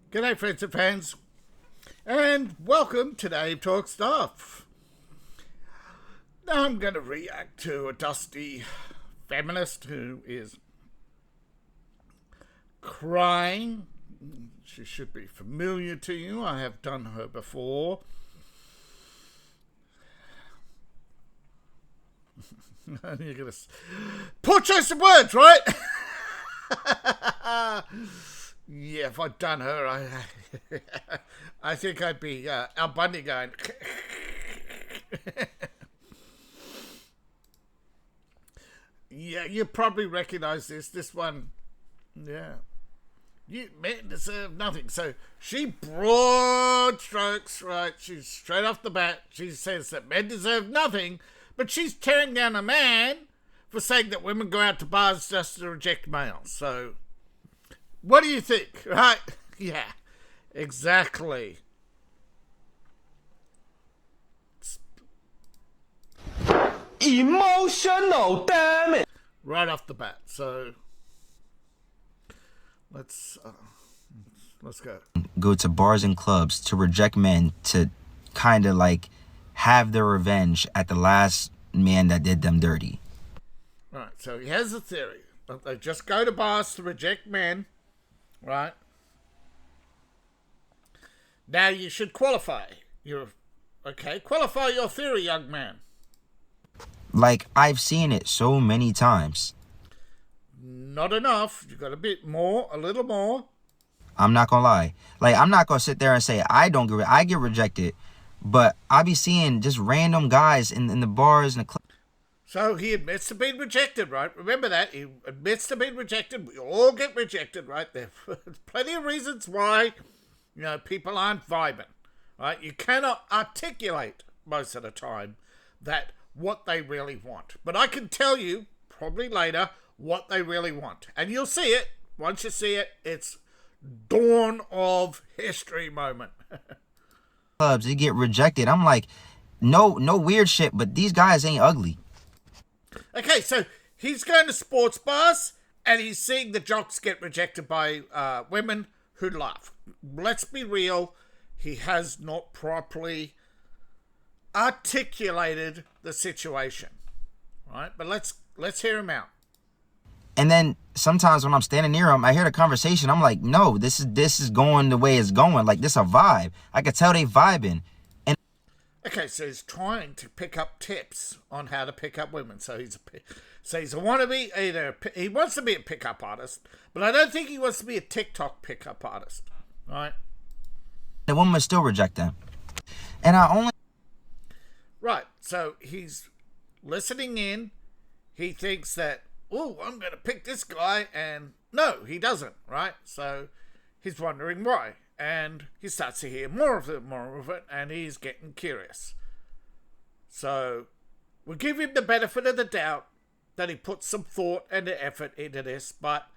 G'day friends and fans, and welcome to Dave Talk Stuff. Now I'm going to react to a dusty feminist who is crying. She should be familiar to you. I have done her before. You're going to poor choice of words, right? Yeah, if I'd done her, I think I'd be Al Bundy going. Yeah, you probably recognise this. This one, yeah. You men deserve nothing. So she broad strokes, right? She's straight off the bat. She says that men deserve nothing, but she's tearing down a man for saying that women go out to bars just to reject males. So what do you think, right? Yeah, exactly. Emotional, damn it! Right off the bat. So let's go. Go to bars and clubs to reject men to kind of like have their revenge at the last man that did them dirty. Right, so he has a theory. They just go to bars to reject men, right? Now you should qualify. Qualify your theory, young man. Like, I've seen it so many times. Not enough. You got a little more. I'm not gonna lie. Like, I'm not gonna sit there and say I get rejected, but I be seeing just random guys in the bars and the clubs. So he admits to being rejected, right? Remember that. He admits to being rejected. We all get rejected, right? There's plenty of reasons why, people aren't vibing, right? You cannot articulate most of the time that what they really want. But I can tell you, probably later, what they really want. And you'll see it. Once you see it, it's dawn of history moment. Clubs, they get rejected. I'm like, no weird shit, but these guys ain't ugly. Okay, so he's going to sports bars and he's seeing the jocks get rejected by women who laugh. Let's be real, he has not properly articulated the situation, right? But let's hear him out. And then sometimes when I'm standing near him, I hear the conversation. I'm like, no, this is going the way it's going. Like, this a vibe. I could tell they vibing. Okay, so he's trying to pick up tips on how to pick up women. So he's a wannabe. He wants to be a pickup artist, but I don't think he wants to be a TikTok pickup artist, right? The woman still reject them, and I only. Right, so he's listening in. He thinks that, oh, I'm going to pick this guy, and no, he doesn't, right? So he's wondering why. And he starts to hear more of it, and he's getting curious. So we'll give him the benefit of the doubt that he put some thought and effort into this, but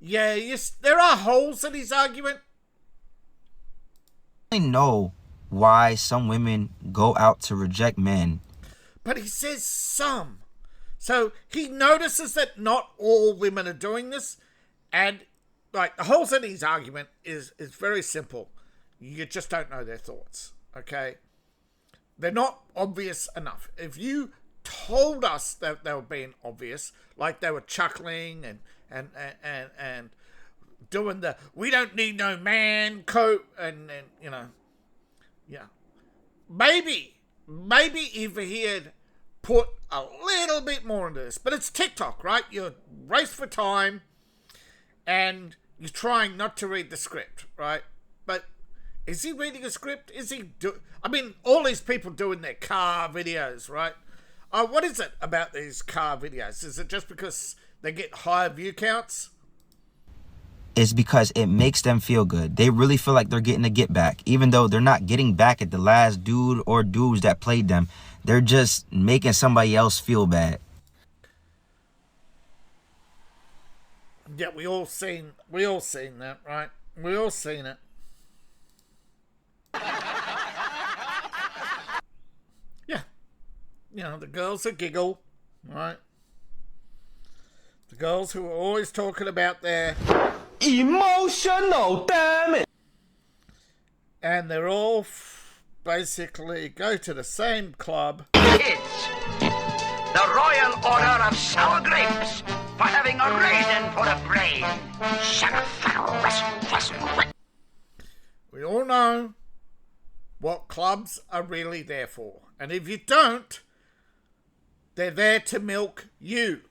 yeah, there are holes in his argument. I know why some women go out to reject men. But he says some. So he notices that not all women are doing this, and like the holes in his argument is very simple. You just don't know their thoughts, okay? They're not obvious enough. If you told us that they were being obvious, like they were chuckling and doing the "we don't need no man" coat and yeah, maybe if he had put a little bit more into this, but it's TikTok, right? You're race for time, and you're trying not to read the script, right? But is he reading a script? All these people doing their car videos, right? What is it about these car videos? Is it just because they get higher view counts? It's because it makes them feel good. They really feel like they're getting a get back, even though they're not getting back at the last dude or dudes that played them. They're just making somebody else feel bad. Yeah, we all seen that, right? We all seen it. Yeah. The girls that giggle, right? The girls who are always talking about their Emotional, damn it. And they're all basically go to the same club. It's the Royal Order of Sour Grapes for having a raisin for a brain. We all know what clubs are really there for. And if you don't, they're there to milk you.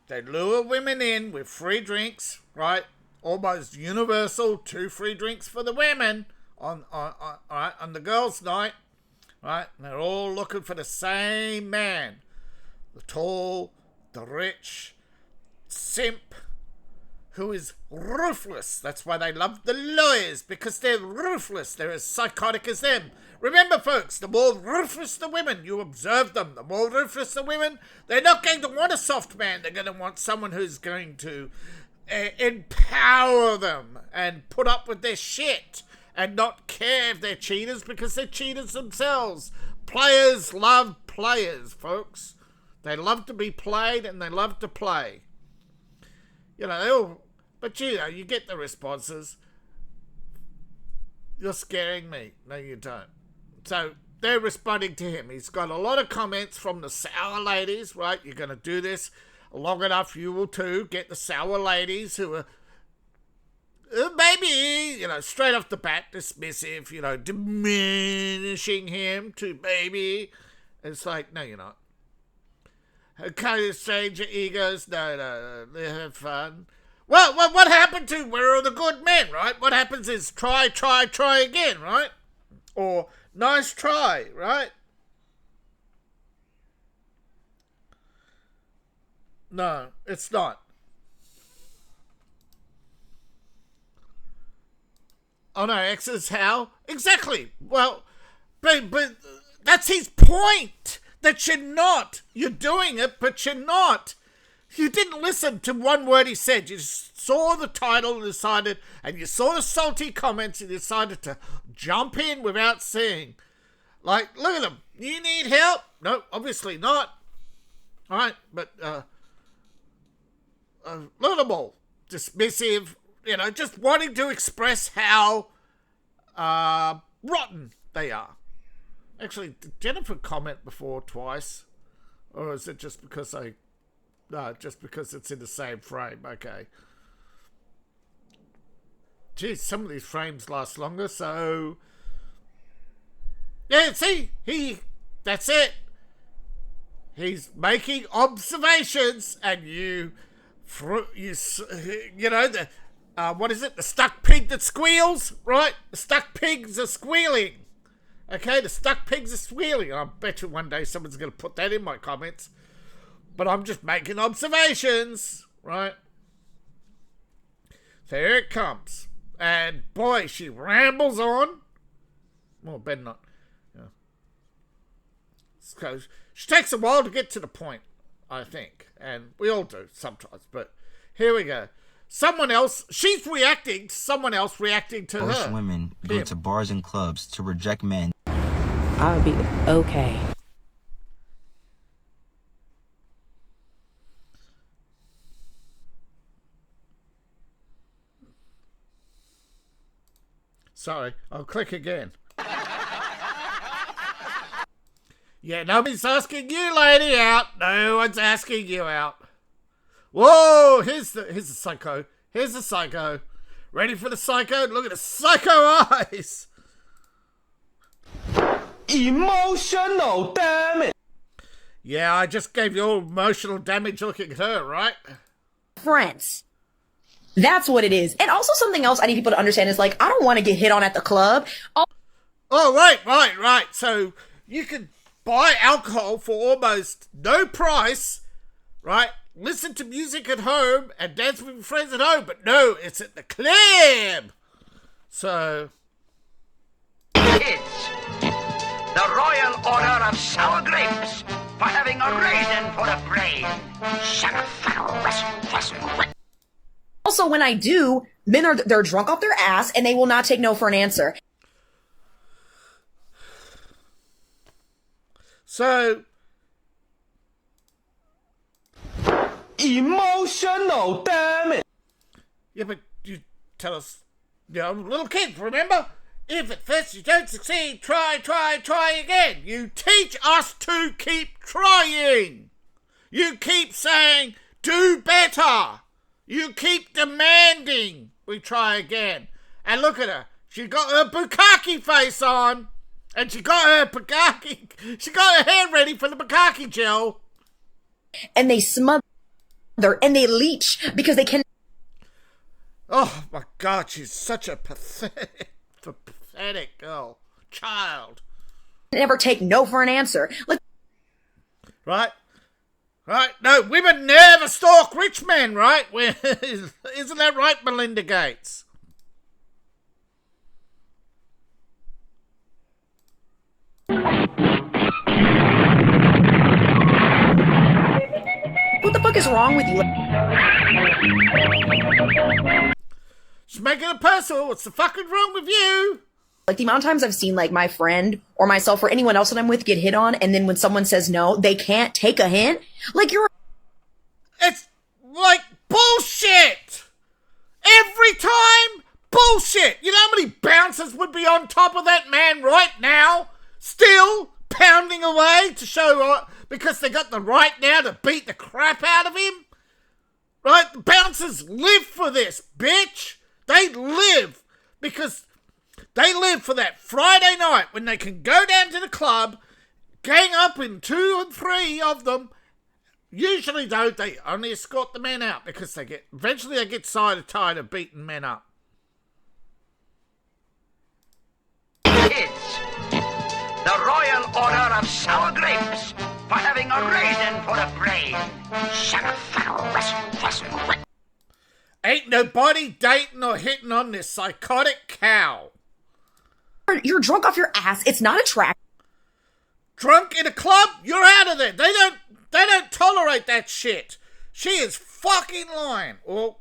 They lure women in with free drinks, right? Almost universal, 2 free drinks for the women on the girls' night, right? And they're all looking for the same man. The tall, the rich, simp, who is ruthless. That's why they love the lawyers, because they're ruthless. They're as psychotic as them. Remember, folks, the more ruthless the women, you observe them, the more ruthless the women, they're not going to want a soft man. They're going to want someone who's going to empower them and put up with their shit and not care if they're cheaters, because they're cheaters themselves. Players love players, folks. They love to be played and they love to play. You know, but you get the responses. You're scaring me. No, you don't. So they're responding to him. He's got a lot of comments from the sour ladies, right? You're going to do this long enough, you will too. Get the sour ladies who are, maybe, straight off the bat, dismissive, diminishing him to baby. It's like, no, you're not. Okay, stranger egos, no, they have fun. Well, what happened to where are the good men, right? What happens is try again, right? Or nice try, right? No, it's not. Oh no, X is how? Exactly. Well, but that's his point. That you're doing it, but you're not. You didn't listen to one word he said. You saw the title and decided, and you saw the salty comments and decided to jump in without seeing. Like, look at them. You need help? No, obviously not. All right, but look at them all. Dismissive, just wanting to express how rotten they are. Actually, did Jennifer comment before twice? Or is it just because just because it's in the same frame? Okay. Geez, some of these frames last longer, so... Yeah, see? That's it. He's making observations, and what is it? The stuck pig that squeals, right? The stuck pigs are squealing. Okay, the stuck pigs are squealing. I bet you one day someone's going to put that in my comments. But I'm just making observations, right? So here it comes. And boy, she rambles on. Well, better not. Yeah. So she takes a while to get to the point, I think. And we all do sometimes. But here we go. Someone else, she's reacting to someone else reacting to her. Most women go to bars and clubs to reject men. I would be okay. Sorry, I'll click again. Yeah, nobody's asking you, lady, out. No one's asking you out. Whoa, here's the psycho. Here's the psycho. Ready for the psycho? Look at the psycho eyes. Emotional, damn it. Yeah, I just gave you all emotional damage looking at her, right? Friends. That's what it is. And also something else I need people to understand is, like, I don't want to get hit on at the club. Oh, right. So you can buy alcohol for almost no price, right? Listen to music at home and dance with your friends at home. But no, it's at the club. So... It's the Royal Order of Sour Grapes for having a raisin for a brain. Also, when I do, men they're drunk off their ass and they will not take no for an answer. So... Emotional, damn it. Yeah, but you tell us, little kids, remember? If at first you don't succeed, try again. You teach us to keep trying. You keep saying, do better. You keep demanding we try again. And look at her. She got her bukkake face on. And she got her hair ready for the bukkake gel. And they smother and they leech because they can. Oh my God, she's such a pathetic child. Never take no for an answer. Like, right? No, women never stalk rich men, right? Isn't that right, Melinda Gates? what the fuck is wrong with you? Just making it personal. What's the fucking wrong with you? Like, the amount of times I've seen, like, my friend or myself or anyone else that I'm with get hit on, and then when someone says no, they can't take a hint. Like, It's like bullshit! Every time, bullshit! You know how many bouncers would be on top of that man right now? Still pounding away to show, because they got the right now to beat the crap out of him? Right? The bouncers live for this, bitch! They live because they live for that Friday night when they can go down to the club, gang up in 2 and 3 of them. Usually, though, they only escort the men out because eventually they get tired of beating men up. Kids, the Royal Order of Sour Grapes for having a raisin for a brain. Ain't nobody dating or hitting on this psychotic cow. you're drunk off your ass. It's not attractive. Drunk in a club? You're out of there. They don't tolerate that shit. She is fucking lying. Oh,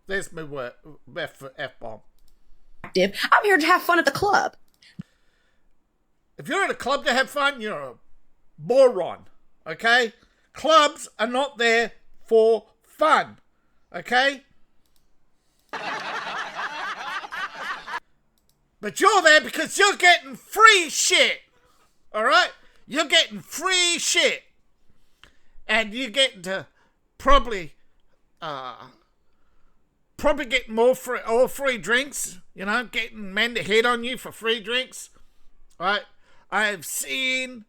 there's my word. F-bomb. I'm here to have fun at the club. If you're at a club to have fun, you're a moron. Okay? Clubs are not there for fun. Okay? But you're there because you're getting free shit. Alright? You're getting free shit. And you're getting to probably getting all free drinks. You know, getting men to hit on you for free drinks. Right? I've seen,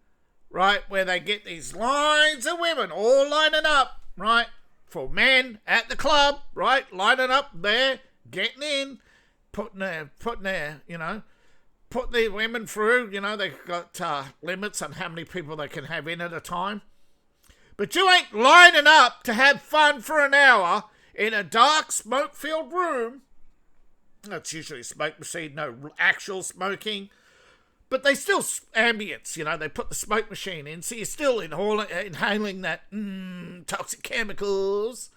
right, where they get these lines of women all lining up, right, for men at the club, right, lining up there, getting in, putting their, you know, putting the women through. You know, they've got limits on how many people they can have in at a time. But you ain't lining up to have fun for an hour in a dark, smoke-filled room. That's usually a smoke machine, no actual smoking. But they still ambience, you know, they put the smoke machine in, so you're still inhaling that toxic chemicals,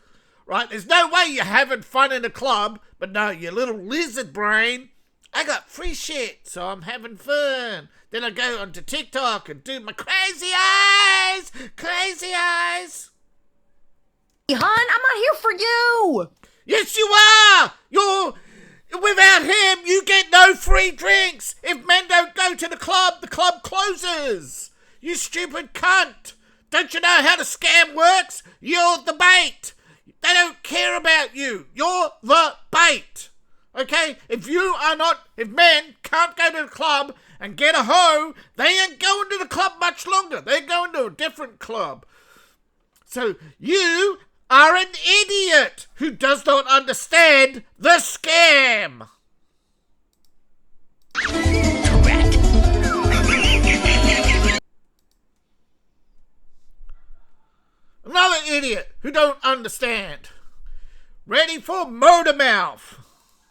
right? There's no way you're having fun in a club, but no, you little lizard brain, I got free shit, so I'm having fun. Then I go onto TikTok and do my crazy eyes. Hon, I'm not here for you. Yes, you are. Without him, you get no free drinks. If men don't go to the club closes. You stupid cunt. Don't you know how the scam works? You're the bait. They don't care about you. You're the bait. Okay? If men can't go to the club and get a hoe, they ain't going to the club much longer. They're going to a different club. So you are an idiot who does not understand the scam. Another idiot who don't understand. Ready for motor mouth.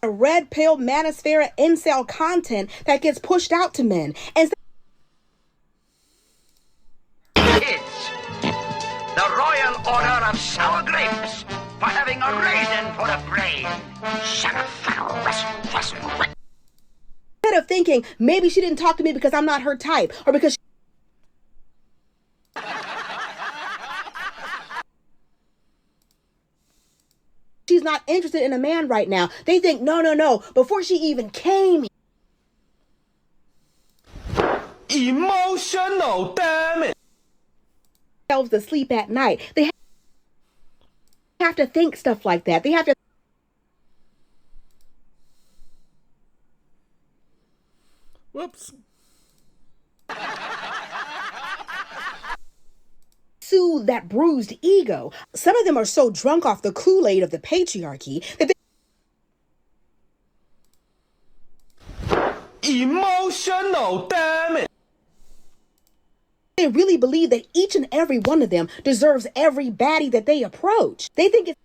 A red pill manosphere incel content that gets pushed out to men. And Kids, the Royal Order of Sour Grapes for having a raisin for a brain. instead of thinking, maybe she didn't talk to me because I'm not her type, or because she's not interested in a man right now. They think, no, before she even came Emotional, damn it. themselves to sleep at night. They have to think stuff like that. They have to Whoops. soothe that bruised ego. Some of them are so drunk off the Kool-Aid of the patriarchy that Emotional, damn it. they really believe that each and every one of them deserves every baddie that they approach. They think it's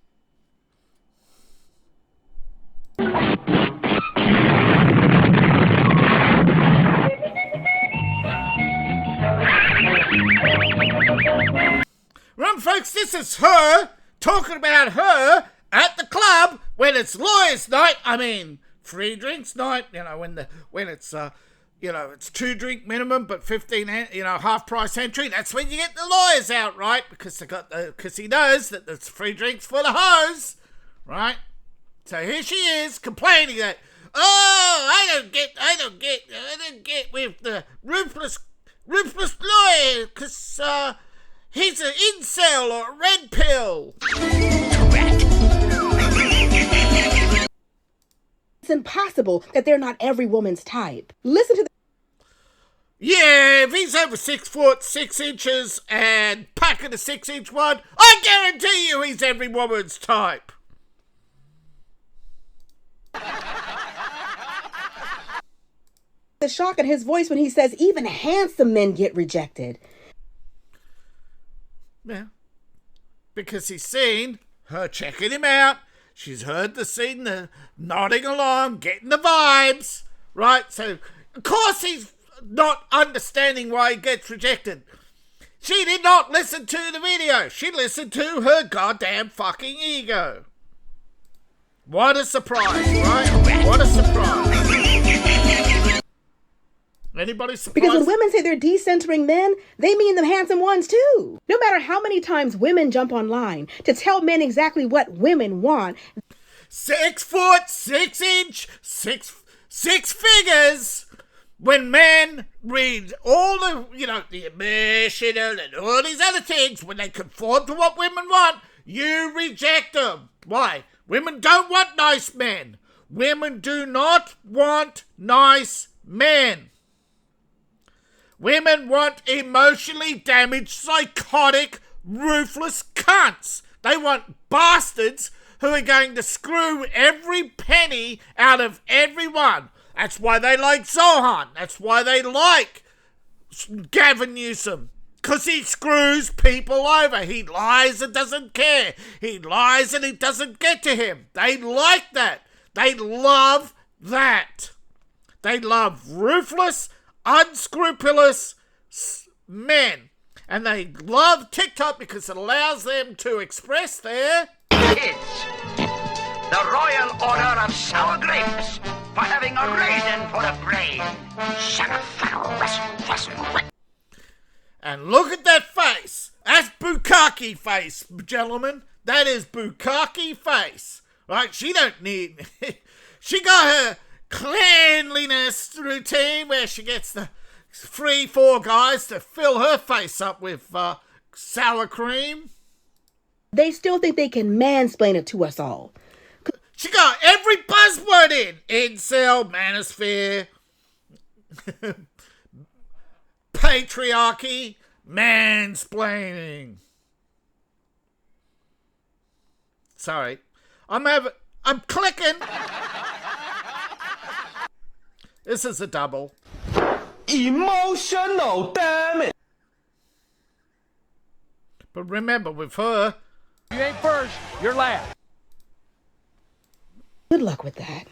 Run, folks, this is her talking about her at the club when it's lawyers' night. I mean, free drinks night, when it's it's 2 drink minimum, but 15, half price entry. That's when you get the lawyers out, right? Because he knows that there's free drinks for the hoes, right? So here she is complaining that, I don't get with the ruthless lawyer because he's an incel or a red pill. it's impossible that they're not every woman's type. Listen to Yeah, if he's over 6 foot 6 inches and packing a 6-inch one, I guarantee you he's every woman's type. the shock in his voice when he says even handsome men get rejected. Yeah, because he's seen her checking him out. She's heard the scene, the nodding along, getting the vibes, right? So, of course he's not understanding why he gets rejected. She did not listen to the video. She listened to her goddamn fucking ego. What a surprise, right? What a surprise. Anybody surprised? Because when women say they're decentering men, they mean the handsome ones too. No matter how many times women jump online to tell men exactly what women want. 6 foot 6 inch, six figures. When men read all the, the emotional and all these other things, when they conform to what women want, you reject them. Why? Women don't want nice men. Women do not want nice men. Women want emotionally damaged, psychotic, ruthless cunts. They want bastards who are going to screw every penny out of everyone. That's why they like Zohan. That's why they like Gavin Newsom. Because he screws people over. He lies and doesn't care. He lies and it doesn't get to him. They like that. They love that. They love ruthless, unscrupulous men. And they love TikTok because it allows them to express their Kids, the Royal Order of Sour Grapes for having a raisin for a brain. And look at that face. That's bukkake face, gentlemen. That is bukkake face. Right? She don't need... She got her cleanliness routine where she gets the 3-4 guys to fill her face up with sour cream. They still think they can mansplain it to us all. She got every buzzword in. Incel, manosphere, patriarchy, mansplaining. Sorry. I'm clicking. This is a double. Emotional, damn it. But remember, with her, You ain't first, you're last. Good luck with that.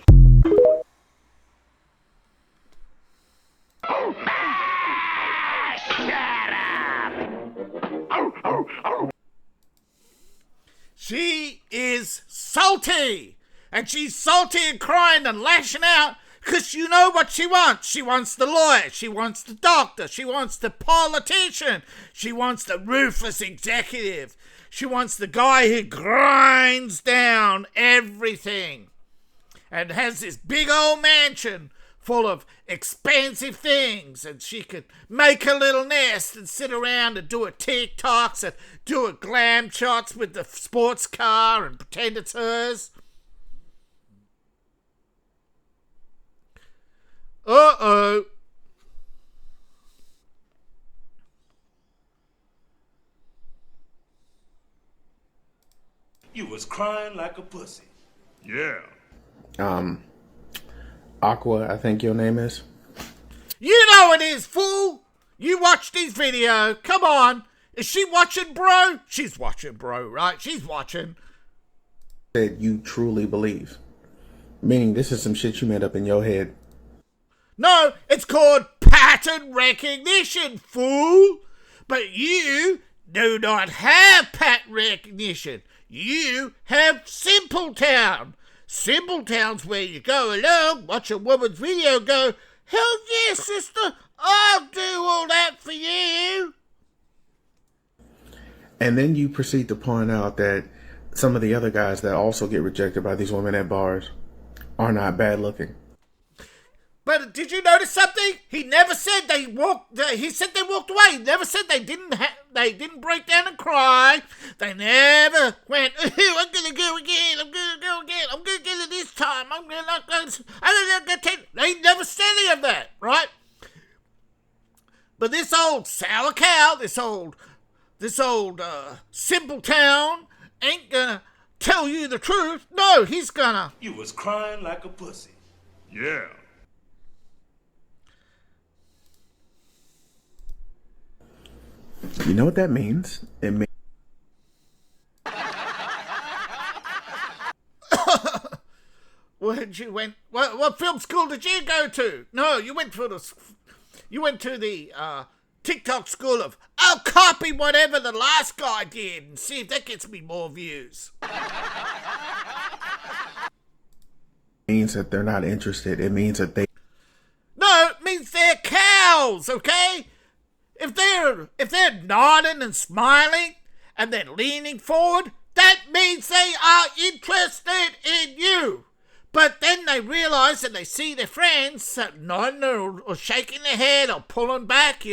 she is salty. And she's salty and crying and lashing out because you know what she wants. She wants the lawyer. She wants the doctor. She wants the politician. She wants the ruthless executive. She wants the guy who grinds down everything and has this big old mansion full of expensive things, and she could make a little nest and sit around and do her TikToks and do her glam shots with the sports car and pretend it's hers. Uh-oh. You was crying like a pussy. Yeah. Aqua, I think your name is. You know it is, fool! You watched his video. Come on. Is she watching, bro? She's watching, bro, right? She's watching. That you truly believe. Meaning this is some shit you made up in your head. No, it's called pattern recognition, fool. But you do not have pattern recognition. You have Simpletown. Simpletown's where you go along, watch a woman's video, go, hell yeah, sister, I'll do all that for you. And then you proceed to point out that some of the other guys that also get rejected by these women at bars are not bad looking. But did you notice something? He never said they walked. He said they walked away. He never said they didn't. They didn't break down and cry. They never went. I'm gonna go again. I'm gonna go again. I'm gonna get it this time. I'm gonna take. They never said any of that, right? But this old sour cow, this old Simpletown ain't gonna tell you the truth. No, he's gonna. You was crying like a pussy. Yeah. You know what that means? It means what film school did you go to? No, you went to the TikTok school of, I'll copy whatever the last guy did and see if that gets me more views. means that they're not interested. It means that they. No, it means they're cows, okay? If they're nodding and smiling and they're leaning forward, that means they are interested in you. But then they realize and they see their friends nodding or shaking their head or pulling back,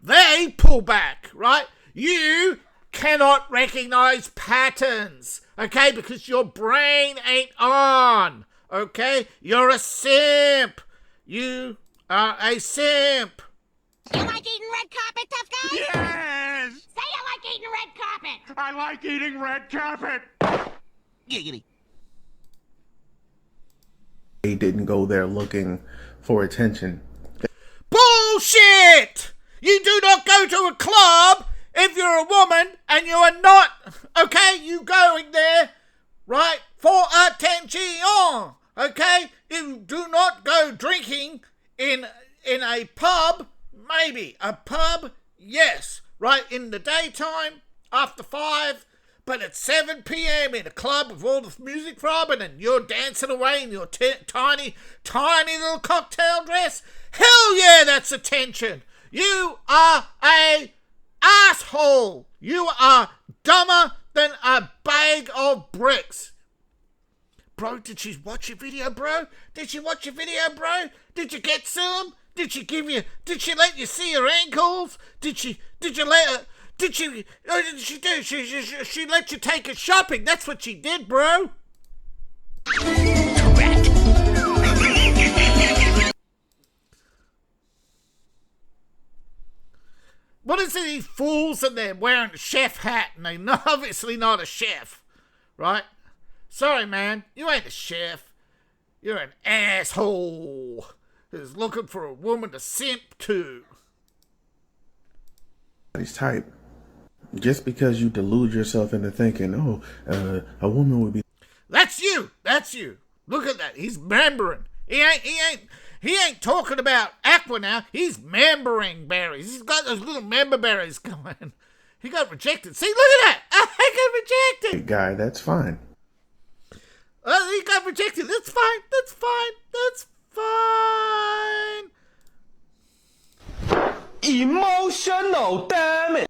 they pull back, right? You cannot recognize patterns, okay? Because your brain ain't on, okay? You're a simp. You are a simp. You like eating red carpet, tough guy? Yes! Say you like eating red carpet! I like eating red carpet! Giggity. They didn't go there looking for attention. Bullshit! You do not go to a club if you're a woman and you are not, okay? You going there, right, for attention, okay? You do not go drinking in a pub. Maybe a pub, yes, right, in the daytime, after 5, but at 7 p.m. in a club with all the music throbbing and you're dancing away in your tiny little cocktail dress, hell yeah, that's attention. You are a asshole. You are dumber than a bag of bricks. Bro, did she watch your video, bro? Did she watch your video, bro? Did you get some? Did she let you see her ankles? Did she let her, did she let you take her shopping? That's what she did, bro. What is it, these fools and they're wearing a chef hat and they're obviously not a chef, right? Sorry, man, you ain't a chef. You're an asshole who's looking for a woman to simp to. He's type. Just because you delude yourself into thinking, a woman would be. That's you. Look at that. He's membering. He ain't talking about Aqua now. He's membering berries. He's got those little member berries going. He got rejected. See, look at that. I got rejected. Guy, that's fine. He got rejected. That's fine. That's fine. Emotional, damn it!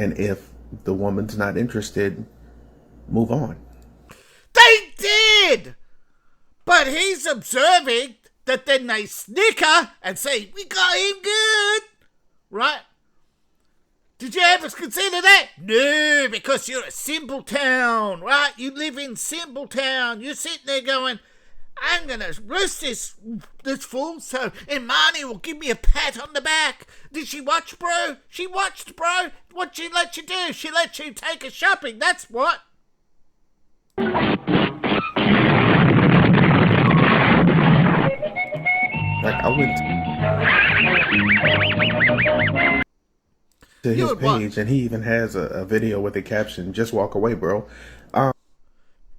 And if the woman's not interested, move on. They did! But he's observing that then they snicker and say, we got him good, right? Did you ever consider that? No, because you're a simple town, right? You live in simple town. You're sitting there going, I'm going to roast this fool so Imani will give me a pat on the back. Did she watch, bro? She watched, bro. What'd she let you do? She let you take her shopping. That's what. Like, I went to his page, and he even has a video with a caption, just walk away, bro.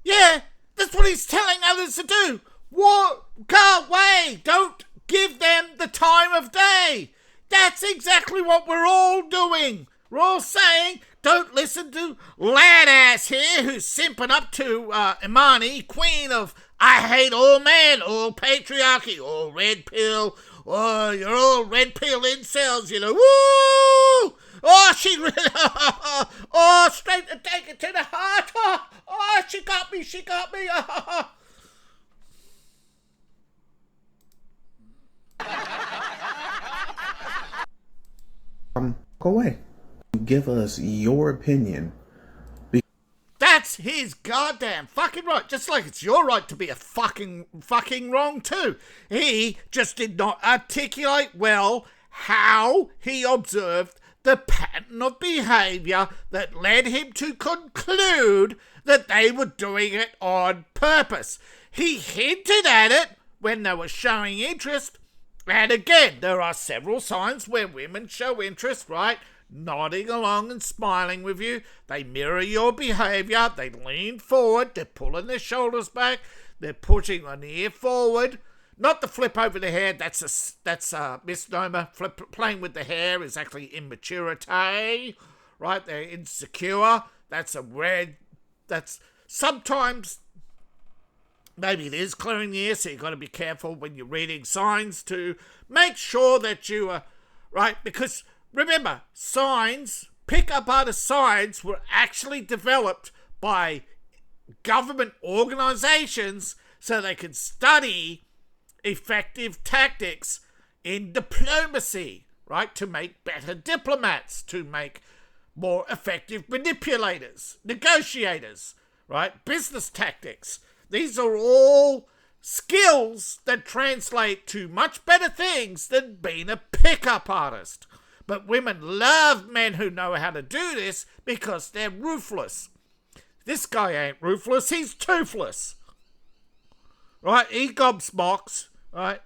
Yeah, that's what he's telling others to do. Go away. Don't give them the time of day. That's exactly what we're all doing. We're all saying, don't listen to lad ass here who's simping up to Imani, queen of I hate all men, all patriarchy, all red pill. Oh, you're all red pill incels, you know. Woo! Oh, she really, oh, straight to take it to the heart. Oh, she got me. Go away. Give us your opinion. That's his goddamn fucking right. Just like it's your right to be a fucking wrong too. He just did not articulate well how he observed the pattern of behaviour that led him to conclude that they were doing it on purpose. He hinted at it when they were showing interest. And again, there are several signs where women show interest, right? Nodding along and smiling with you. They mirror your behaviour. They lean forward. They're pulling their shoulders back. They're pushing an ear forward. Not the flip over the hair. That's a misnomer. Playing with the hair is actually immaturity, right? They're insecure. That's a red. That's sometimes. Maybe it is clearing the ear, so you've got to be careful when you're reading signs to make sure that you are right. Because remember, signs, pickup artist signs were actually developed by government organizations so they could study effective tactics in diplomacy, right? To make better diplomats, to make more effective manipulators, negotiators, right? Business tactics. These are all skills that translate to much better things than being a pickup artist. But women love men who know how to do this because they're ruthless. This guy ain't ruthless, he's toothless. Right? He gobsmocks, right?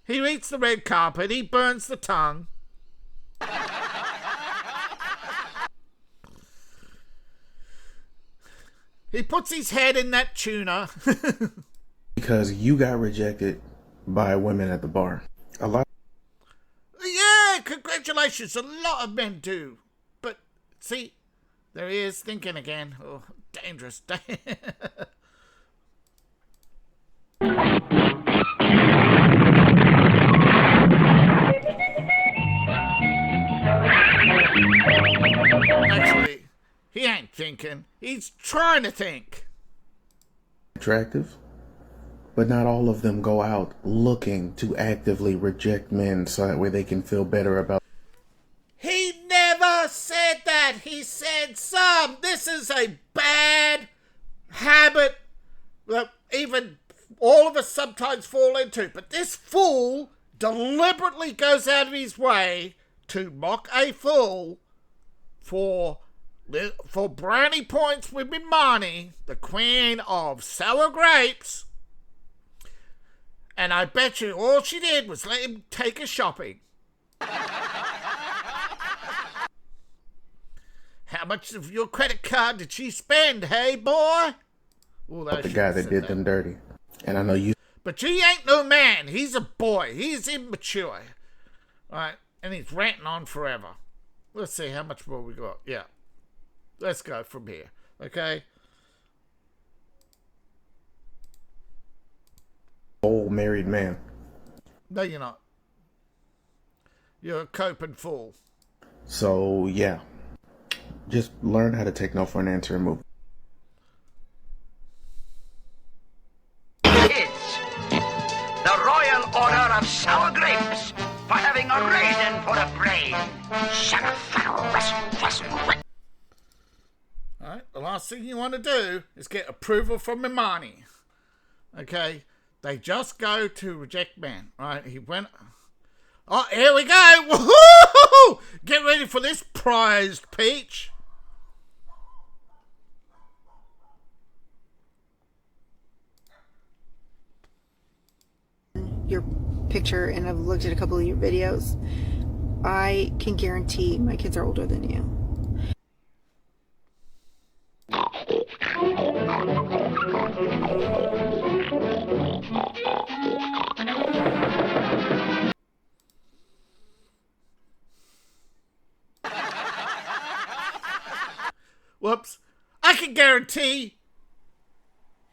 He eats the red carpet, he burns the tongue. He puts his head in that tuna. Because you got rejected by women at the bar. A lot. Yeah, congratulations. A lot of men do. But, see, there he is thinking again. Oh, dangerous. Actually, he ain't thinking. He's trying to think. Attractive, but not all of them go out looking to actively reject men so that way they can feel better about. He never said that. He said some. This is a bad habit that even all of us sometimes fall into. But this fool deliberately goes out of his way to mock a fool for brownie points with Imani, the queen of sour grapes. And I bet you all she did was let him take her shopping. How much of your credit card did she spend, hey boy? Ooh, The guy that did them dirty. And I know you. But he ain't no man. He's a boy. He's immature. Right? And he's ranting on forever. Let's see how much more we got. Yeah. Let's go from here. Okay? Old married man. No, you're not. You're a coping fool. So, yeah. Just learn how to take no for an answer and move. Kids, the Royal Order of Sour Grapes for having a raisin for a brain. Alright, the last thing you want to do is get approval from Imani. Okay? They just go to reject man. Right? He went... Oh, here we go! Woohoo! Get ready for this prized peach. Your picture, and I've looked at a couple of your videos. I can guarantee my kids are older than you. Whoops. I can guarantee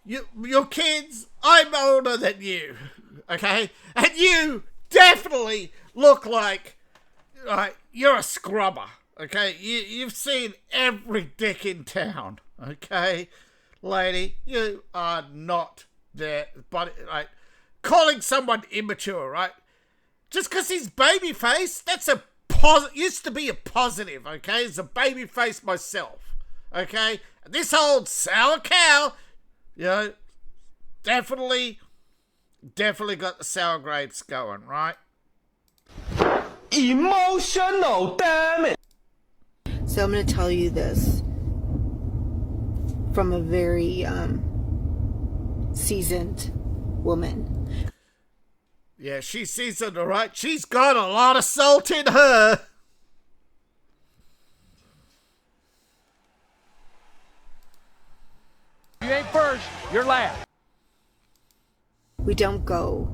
your kids, I'm older than you. Okay? And you definitely look like you're a scrubber. Okay? You've seen every dick in town. Okay? Lady, you are not there. But, right? Calling someone immature, right? Just because he's babyface, that's a used to be a positive, okay? It's a babyface myself, okay? This old sour cow, you know, definitely got the sour grapes going, right? Emotional, damn it! So I'm going to tell you this from a very seasoned woman. Yeah, she's seasoned, all right? She's got a lot of salt in her. You ain't first, you're last. We don't go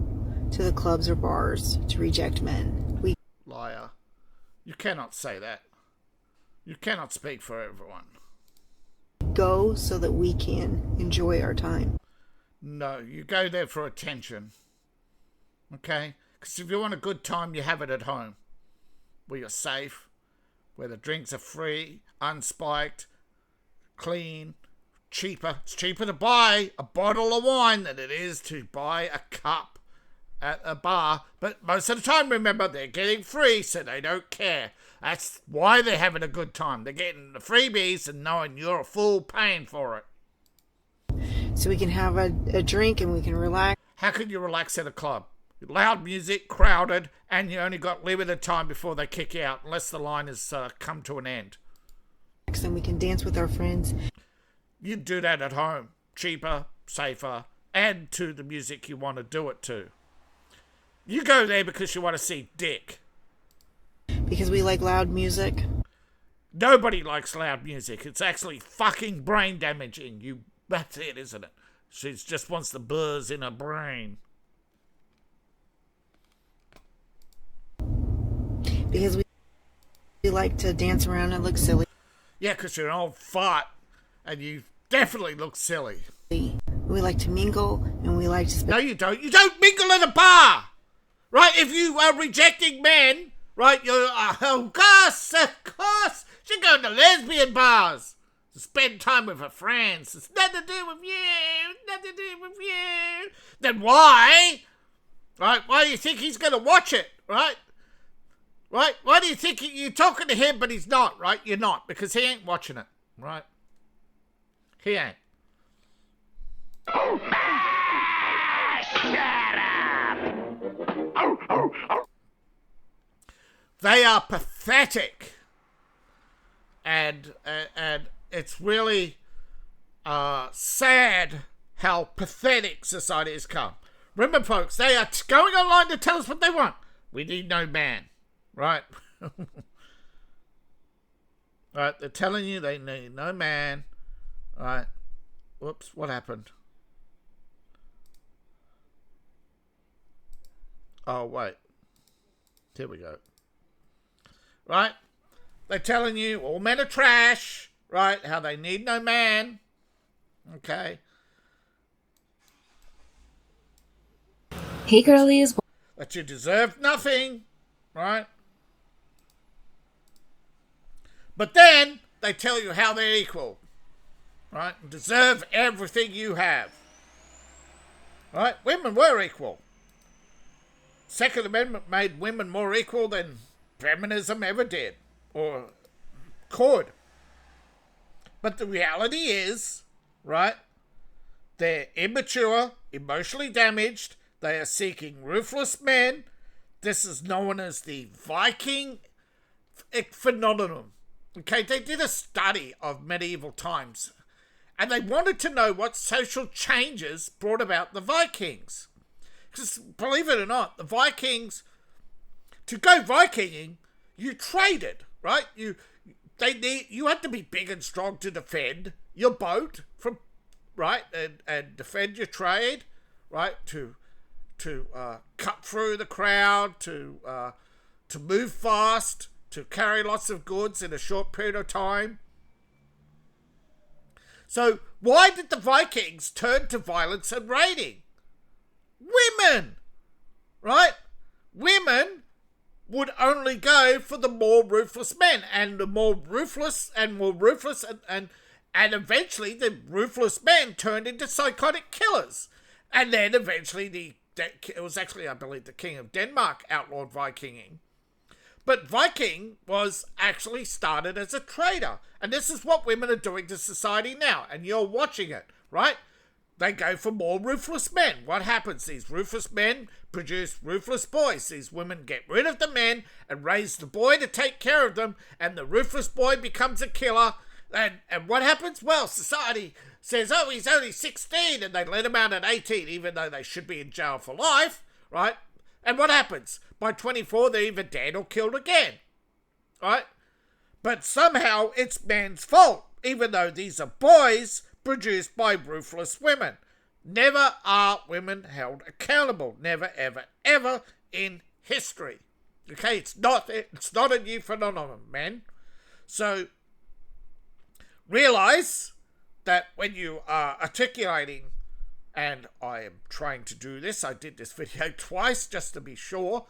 to the clubs or bars to reject men. We Liar. You cannot say that. You cannot speak for everyone. go so that we can enjoy our time. No, you go there for attention. Okay? Because if you want a good time, you have it at home. Where you're safe. Where the drinks are free, unspiked, clean, cheaper. It's cheaper to buy a bottle of wine than it is to buy a cup at a bar. But most of the time, remember, they're getting free, so they don't care. That's why they're having a good time. They're getting the freebies and knowing you're a fool paying for it. So we can have a drink and we can relax. How can you relax at a club? Loud music, crowded, and you only got limited time before they kick you out, unless the line has come to an end. And we can dance with our friends. You do that at home. Cheaper, safer, and to the music you want to do it to. You go there because you want to see dick. Because we like loud music. Nobody likes loud music. It's actually fucking brain damaging. That's it, isn't it? She just wants the buzz in her brain. Because we like to dance around and look silly. Yeah, because you're an old fart and you definitely look silly. We like to mingle and we like to spend... No, you don't. You don't mingle at a bar! Right? If you are rejecting men, right, you're... of course! She's going to lesbian bars to spend time with her friends. It's nothing to do with you. Nothing to do with you. Then why? Right? Why do you think he's going to watch it? Right? Right? Why do you think you're talking to him, but he's not, right? You're not, because he ain't watching it, right? He ain't. Shut up! They are pathetic. And it's really sad how pathetic society has come. Remember, folks, they are going online to tell us what they want. We need no man. Right? Right, they're telling you they need no man. Right. Whoops, what happened? Oh, wait. Here we go. Right? They're telling you all men are trash. Right? How they need no man. Okay. Hey, girlies. That you deserve nothing. Right? But then they tell you how they're equal, right? And deserve everything you have, right? Women were equal. Second Amendment made women more equal than feminism ever did or could. But the reality is, right, they're immature, emotionally damaged. They are seeking ruthless men. This is known as the Viking phenomenon. Okay, they did a study of medieval times, and they wanted to know what social changes brought about the Vikings. Because, believe it or not, the Vikings, to go Vikinging, you traded, right? You had to be big and strong to defend your boat from, right, and defend your trade, right, to cut through the crowd, to move fast, to carry lots of goods in a short period of time. So why did the Vikings turn to violence and raiding? Women, right? Women would only go for the more ruthless men, and the more ruthless and eventually the ruthless men turned into psychotic killers. And then eventually it was actually, I believe, the King of Denmark outlawed Vikinging. But Viking was actually started as a trader. And this is what women are doing to society now. And you're watching it, right? They go for more ruthless men. What happens? These ruthless men produce ruthless boys. These women get rid of the men and raise the boy to take care of them. And the ruthless boy becomes a killer. And what happens? Well, society says, oh, he's only 16. And they let him out at 18, even though they should be in jail for life, right? And what happens? By 24, they're either dead or killed again, right? But somehow it's men's fault, even though these are boys produced by ruthless women. Never are women held accountable. Never, ever, ever in history. Okay, it's not a new phenomenon, men. So realize that when you are articulating, and I am trying to do this, I did this video twice just to be sure,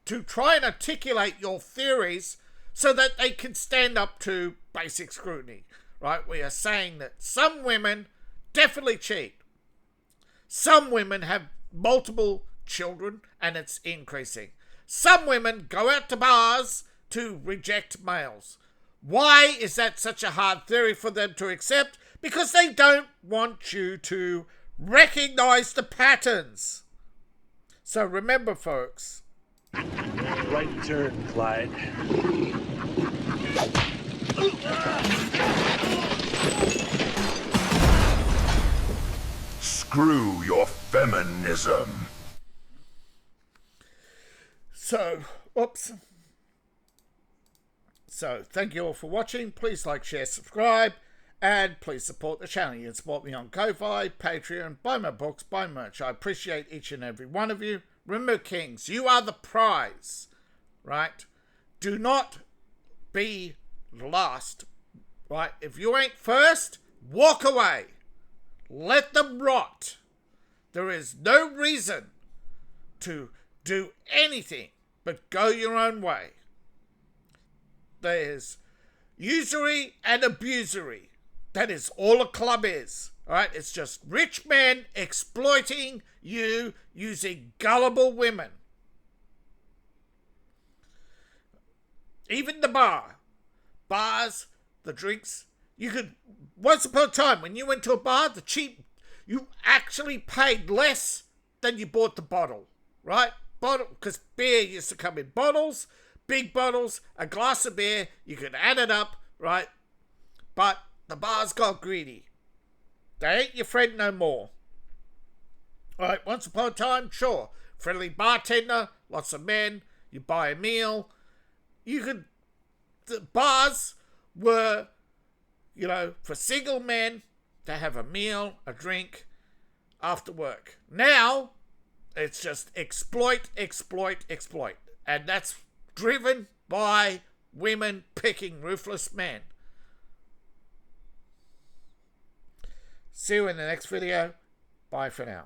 to try and articulate your theories so that they can stand up to basic scrutiny. Right, we are saying that some women definitely cheat. Some women have multiple children and it's increasing. Some women go out to bars to reject males. Why is that such a hard theory for them to accept? Because they don't want you to recognize the patterns. So remember, folks. Right turn, Clyde. Screw your feminism. So, oops. So, thank you all for watching. Please like, share, subscribe, and please support the channel. You can support me on Ko-Fi, Patreon, buy my books, buy merch. I appreciate each and every one of you. Remember, kings, you are the prize, right? Do not be last, right? If you ain't first, walk away. Let them rot. There is no reason to do anything but go your own way. There's usury and abusery. That is all a club is. All right? It's just rich men exploiting you using gullible women. Even the bars, the drinks, you could, once upon a time, when you went to a bar, you actually paid less than you bought the bottle, right? Because beer used to come in bottles, big bottles, a glass of beer, you could add it up, right? But the bars got greedy. They ain't your friend no more. All right, once upon a time, sure, friendly bartender, lots of men, you buy a meal. The bars were, for single men to have a meal, a drink after work. Now, it's just exploit. And that's driven by women picking ruthless men. See you in the next video. Bye for now.